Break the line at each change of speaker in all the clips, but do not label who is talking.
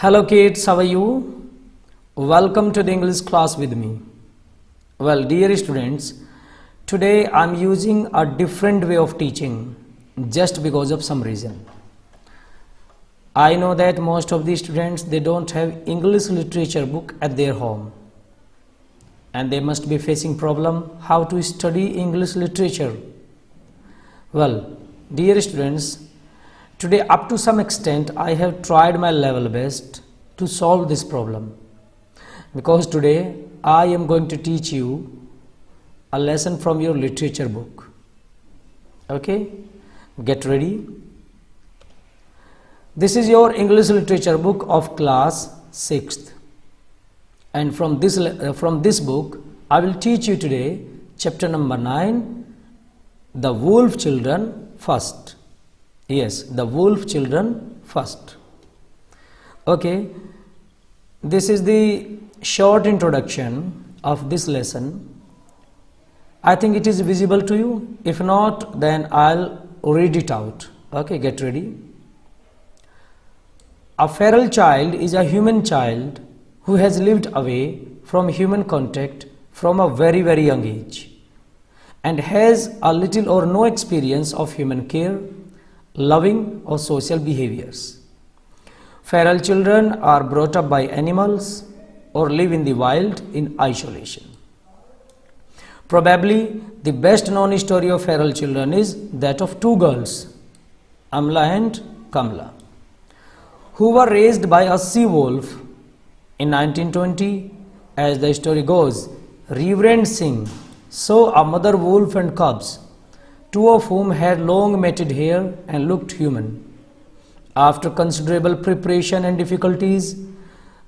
Hello kids, how are you? Welcome to the English class with me. Well, dear students, today I am using a different way of teaching just because of some reason. I know that most of the students, they don't have English literature book at their home, and they must be facing problem how to study English literature. Well, dear students, today up to some extent I have tried my level best to solve this problem, because today I am going to teach you a lesson from your literature book. Okay, get ready. This is your English literature book of class 6th, and from this book I will teach you today chapter number 9, the wolf children first. Yes, the wolf children first. Okay, this is the short introduction of this lesson. I think it is visible to you. If not, then I'll read it out. Okay, get ready. A feral child is a human child who has lived away from human contact from a very, very young age and has a little or no experience of human care, loving or social behaviors. Feral children are brought up by animals or live in the wild in isolation. Probably the best known story of feral children is that of two girls, Amla and Kamla, who were raised by a sea wolf. In 1920, as the story goes, Reverend Singh saw a mother wolf and cubs, two of whom had long matted hair and looked human. After considerable preparation and difficulties,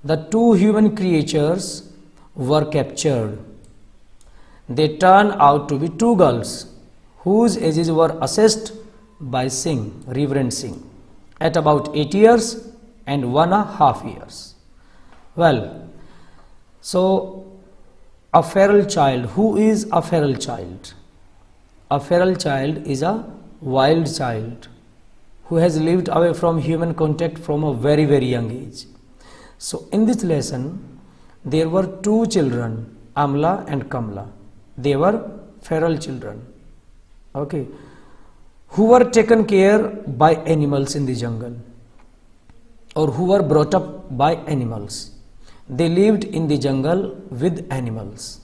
the two human creatures were captured. They turned out to be two girls whose ages were assessed by Singh, Reverend Singh, at about 8 years and 1.5 years. Well, so a feral child. Who is a feral child? A feral child is a wild child who has lived away from human contact from a very, very young age. So in this lesson, there were two children, Amla and Kamla. They were feral children, okay, who were taken care by animals in the jungle, or who were brought up by animals. They lived in the jungle with animals.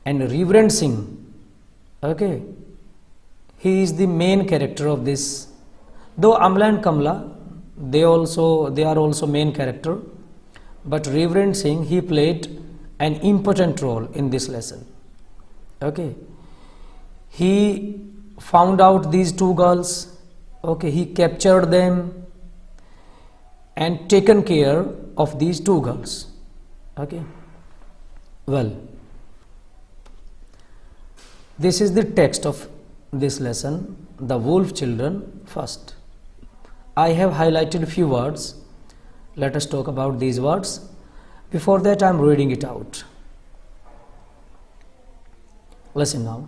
And Reverend Singh, okay, he is the main character of this. Though Amla and Kamla, they are also main character, but Reverend Singh, he played an important role in this lesson. Okay, he found out these two girls. Okay, he captured them and taken care of these two girls. Okay, well, this is the text of this lesson, the wolf children first. I have highlighted a few words. Let us talk about these words. Before that, I am reading it out. Listen now.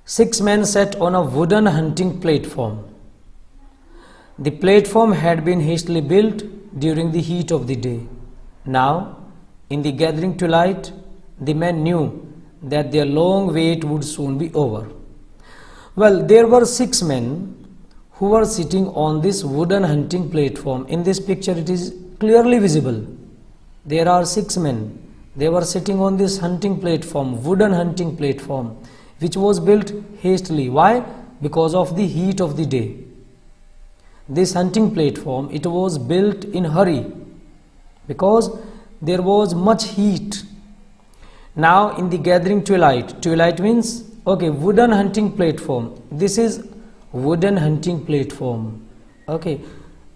6 men sat on a wooden hunting platform. The platform had been hastily built during the heat of the day. Now, in the gathering twilight, the men knew that their long wait would soon be over. Well, there were 6 men who were sitting on this wooden hunting platform. In this picture, it is clearly visible. There are 6 men. They were sitting on this hunting platform, wooden hunting platform, which was built hastily. Why? Because of the heat of the day. This hunting platform, it was built in hurry because there was much heat. Now in the gathering twilight, twilight means, okay, wooden hunting platform. This is wooden hunting platform. Okay,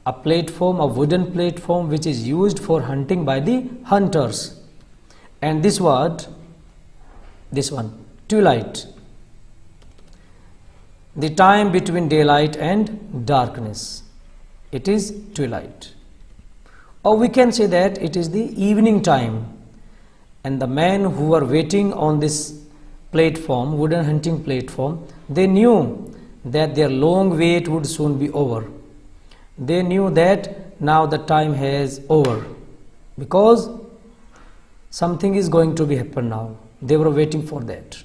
a platform, a wooden platform which is used for hunting by the hunters. And this word, this one, twilight, the time between daylight and darkness, it is twilight. Or we can say that it is the evening time, and the men who were waiting on this platform, wooden hunting platform, they knew that their long wait would soon be over. They knew that now the time has over, because something is going to be happen now. They were waiting for that.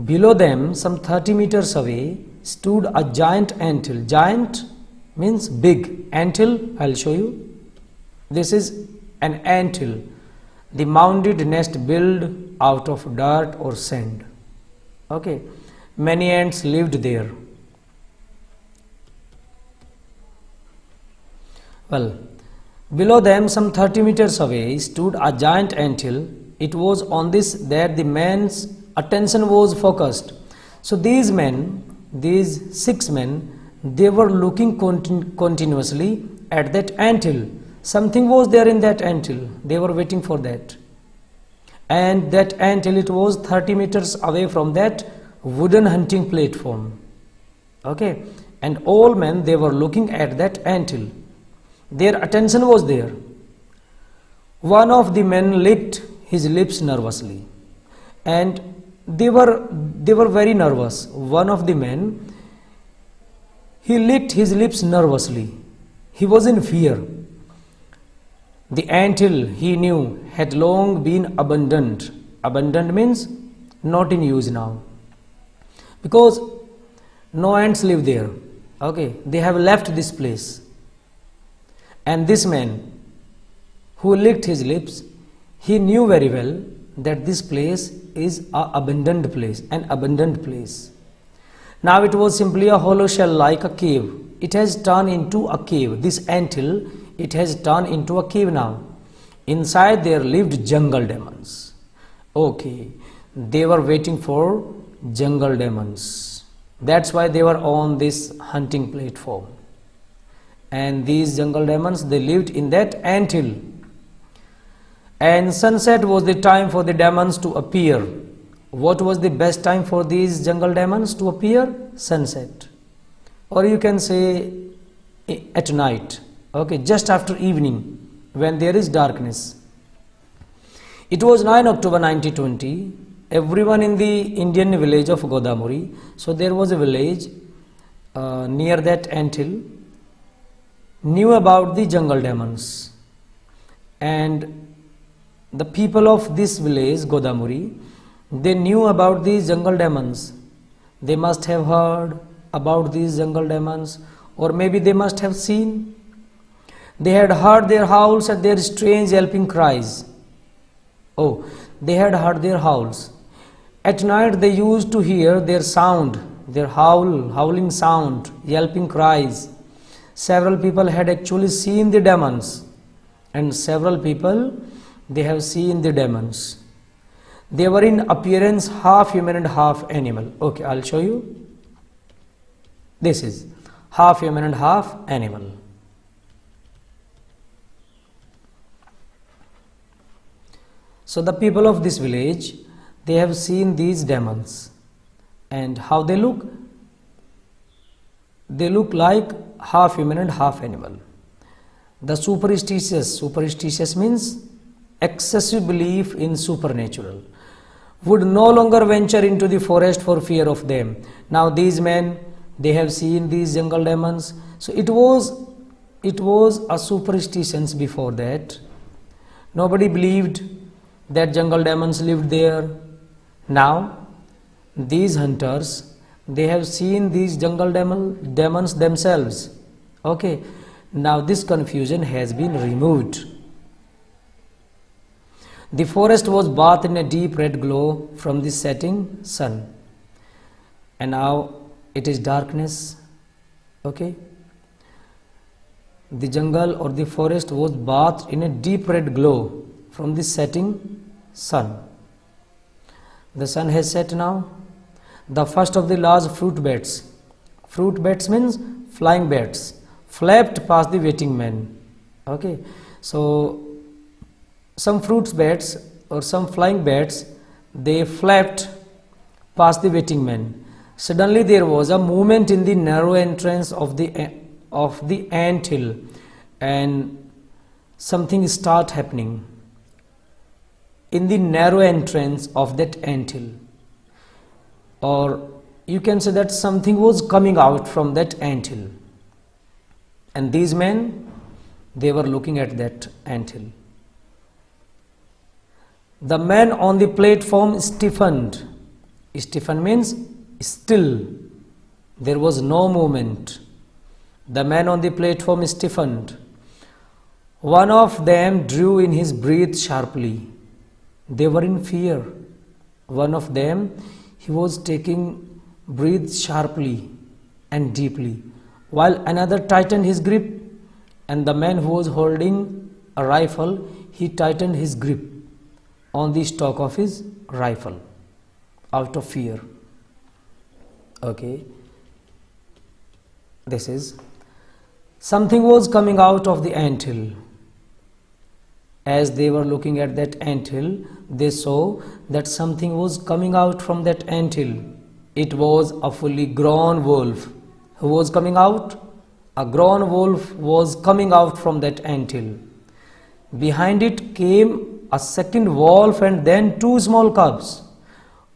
Below them, some 30 meters away, stood a giant anthill. Giant means big. Anthill, I'll show you. This is an anthill, the mounded nest built out of dirt or sand. Okay, many ants lived there. Well, below them, some 30 meters away, stood a giant anthill. It was on this that the man's attention was focused. So these men, these 6 men, they were looking continuously at that anthill. Something was there in that anthill. They were waiting for that. And that anthill, it was 30 meters away from that wooden hunting platform. Okay. And all men, they were looking at that anthill. Their attention was there. One of the men licked his lips nervously. And they were very nervous. One of the men, he licked his lips nervously. He was in fear. The anthill, he knew, had long been abandoned. Abandoned means not in use now, because no ants live there. Okay, they have left this place. And this man who licked his lips, he knew very well that this place is an abandoned place, Now it was simply a hollow shell like a cave. It has turned into a cave. This anthill, it has turned into a cave now. Inside there lived jungle demons. Okay, they were waiting for jungle demons. That's why they were on this hunting platform. And these jungle demons, they lived in that anthill. And sunset was the time for the demons to appear. What was the best time for these jungle demons to appear? Sunset. Or you can say at night. Okay, just after evening, when there is darkness. It was 9 October 1920. Everyone in the Indian village of Godamuri, so there was a village near that anthill, knew about the jungle demons. And the people of this village, Godamuri, they knew about these jungle demons. They must have heard about these jungle demons, or maybe they must have seen. They had heard their howls and their strange yelping cries. Oh, they had heard their howls. At night they used to hear their sound, their howling sound, yelping cries. Several people had actually seen the demons, and several people, they have seen the demons. They were in appearance half human and half animal. Okay, I'll show you. This is half human and half animal. So the people of this village, they have seen these demons. And how they look? They look like half human and half animal. The superstitious means excessive belief in supernatural, would no longer venture into the forest for fear of them. Now these men, they have seen these jungle demons. So it was a superstitions before that. Nobody believed that jungle demons lived there. Now these hunters, they have seen these jungle demons themselves. Okay, now this confusion has been removed. The forest was bathed in a deep red glow from the setting sun. And now it is darkness. Okay. The jungle or the forest was bathed in a deep red glow from the setting sun. The sun has set now. The first of the large fruit bats means flying bats, flapped past the waiting men. Okay. So some fruit bats or some flying bats, they flapped past the waiting men. Suddenly there was a movement in the narrow entrance of the anthill, and something start happening in the narrow entrance of that anthill. Or you can say that something was coming out from that anthill. And these men, they were looking at that anthill. The man on the platform stiffened. Stiffen means still. There was no movement. The man on the platform stiffened. One of them drew in his breath sharply. They were in fear. One of them, he was taking breath sharply and deeply, while another tightened his grip, and the man who was holding a rifle, he tightened his grip on the stock of his rifle out of fear. Okay, this is something was coming out of the anthill. As they were looking at that anthill, they saw that something was coming out from that anthill. It was a fully grown wolf. Who was coming out? A grown wolf was coming out from that anthill. Behind it came a second wolf and then two small cubs.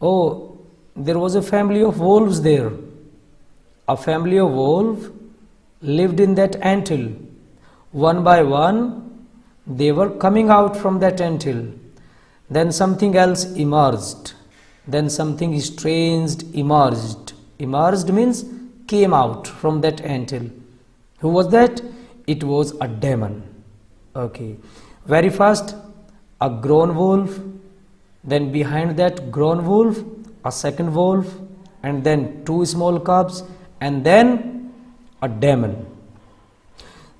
Oh, there was a family of wolves there. A family of wolves lived in that anthill. One by one, they were coming out from that anthill. Then something else emerged. Then something strange emerged. Emerged means came out from that anthill. Who was that? It was a demon. Okay. Very fast, a grown wolf. Then behind that grown wolf, a second wolf. And then two small cubs. And then a demon.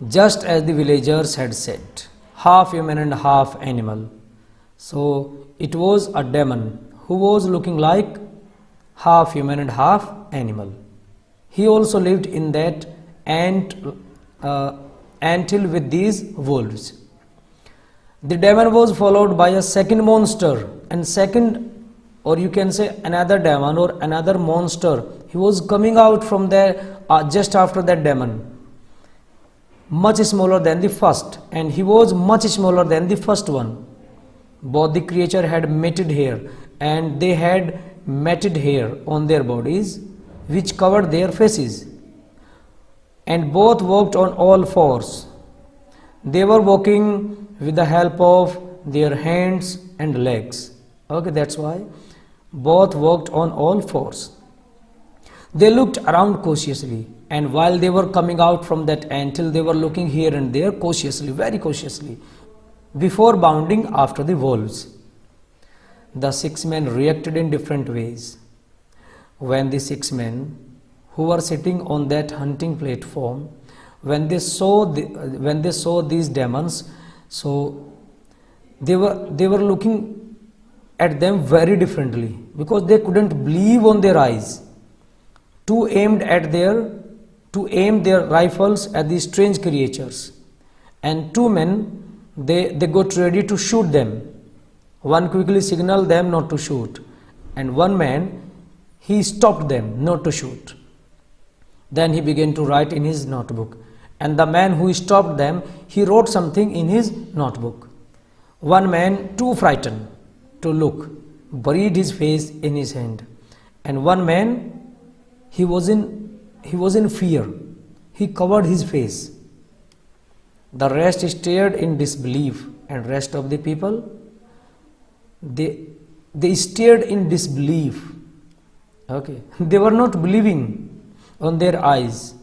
Just as the villagers had said. Half human and half animal. So it was a demon who was looking like half human and half animal. He also lived in that anthill with these wolves. The demon was followed by a second monster, and second, or you can say another demon or another monster. He was coming out from there just after that demon. Much smaller than the first, and he was much smaller than the first one. Both the creature had matted hair, and they had matted hair on their bodies, which covered their faces. And both walked on all fours. They were walking with the help of their hands and legs. Okay, that's why both walked on all fours. They looked around cautiously, and while they were coming out from that anthill, they were looking here and there cautiously, very cautiously, before bounding after the wolves. The 6 men reacted in different ways. When the 6 men who were sitting on that hunting platform, when they saw these demons, so they were looking at them very differently, because they couldn't believe on their eyes. Two aimed their rifles at these strange creatures, and 2 men they got ready to shoot them. One quickly signaled them not to shoot, and one man, he stopped them not to shoot. Then he began to write in his notebook, and the man who stopped them, he wrote something in his notebook. One man, too frightened to look, buried his face in his hand, and one man, he was in fear. He covered his face. The rest stared in disbelief, and rest of the people, they stared in disbelief. Okay, they were not believing on their eyes.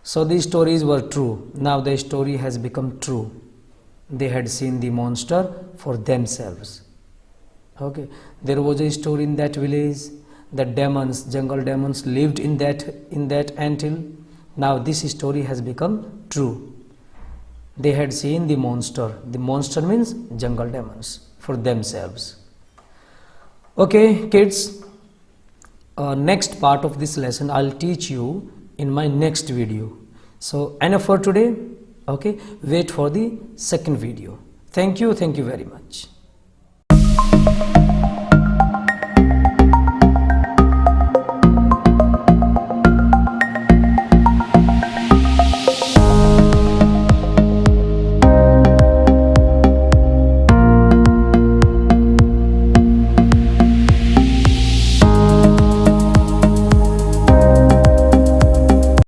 So these stories were true. Now the story has become true. They had seen the monster for themselves. Okay, there was a story in that village. The demons, jungle demons, lived in that anthill. Now this story has become true. They had seen the monster. The monster means jungle demons for themselves. Okay, kids. Next part of this lesson I'll teach you in my next video. So enough for today. Okay, wait for the second video. Thank you very much.